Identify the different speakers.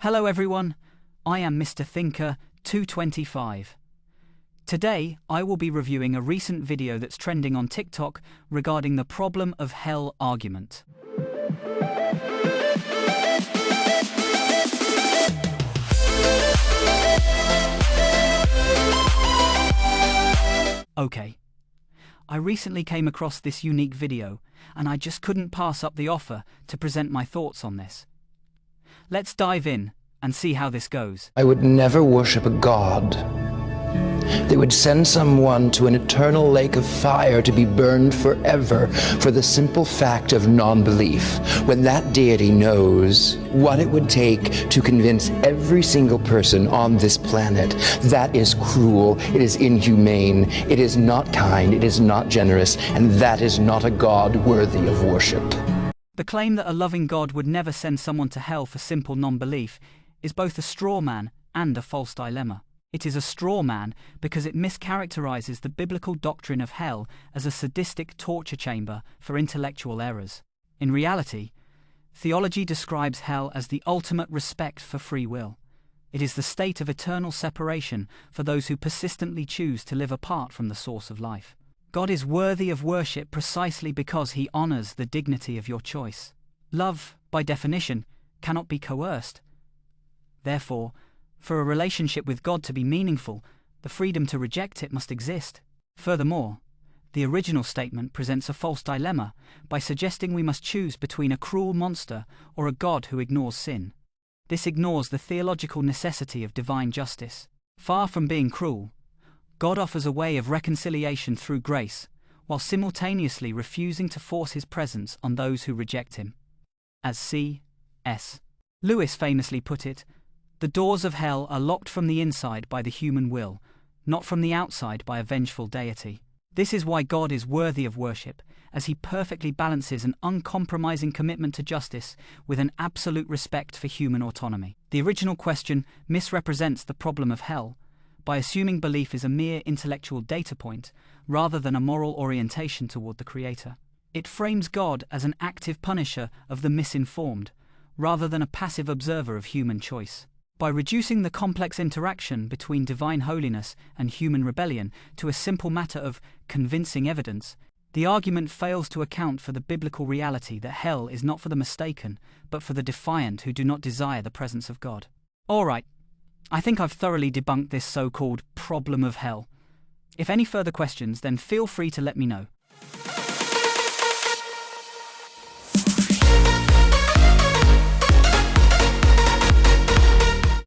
Speaker 1: Hello everyone, I am Mr. Thinker 225. Today I will be reviewing a recent video that's trending on TikTok regarding the problem of hell argument. Okay. I recently came across this unique video, and I just couldn't pass up the offer to present my thoughts on this. Let's dive in and see how this goes.
Speaker 2: I would never worship a god. They would send someone to an eternal lake of fire to be burned forever for the simple fact of non-belief, when that deity knows what it would take to convince every single person on this planet. That is cruel, it is inhumane, it is not kind, it is not generous, and that is not a god worthy of worship.
Speaker 1: The claim that a loving God would never send someone to hell for simple non-belief is both a straw man and a false dilemma. It is a straw man because it mischaracterizes the biblical doctrine of hell as a sadistic torture chamber for intellectual errors. In reality, theology describes hell as the ultimate respect for free will. It is the state of eternal separation for those who persistently choose to live apart from the source of life. God is worthy of worship precisely because he honors the dignity of your choice. Love, by definition, cannot be coerced. Therefore, for a relationship with God to be meaningful, the freedom to reject it must exist. Furthermore, the original statement presents a false dilemma by suggesting we must choose between a cruel monster or a God who ignores sin. This ignores the theological necessity of divine justice. Far from being cruel, God offers a way of reconciliation through grace, while simultaneously refusing to force his presence on those who reject him. As C.S. Lewis famously put it, "The doors of hell are locked from the inside by the human will, not from the outside by a vengeful deity." This is why God is worthy of worship, as he perfectly balances an uncompromising commitment to justice with an absolute respect for human autonomy. The original question misrepresents the problem of hell by assuming belief is a mere intellectual data point rather than a moral orientation toward the Creator. It frames God as an active punisher of the misinformed, rather than a passive observer of human choice. By reducing the complex interaction between divine holiness and human rebellion to a simple matter of convincing evidence, the argument fails to account for the biblical reality that hell is not for the mistaken, but for the defiant who do not desire the presence of God. Alright, I think I've thoroughly debunked this so-called problem of hell. If any further questions, then feel free to let me know.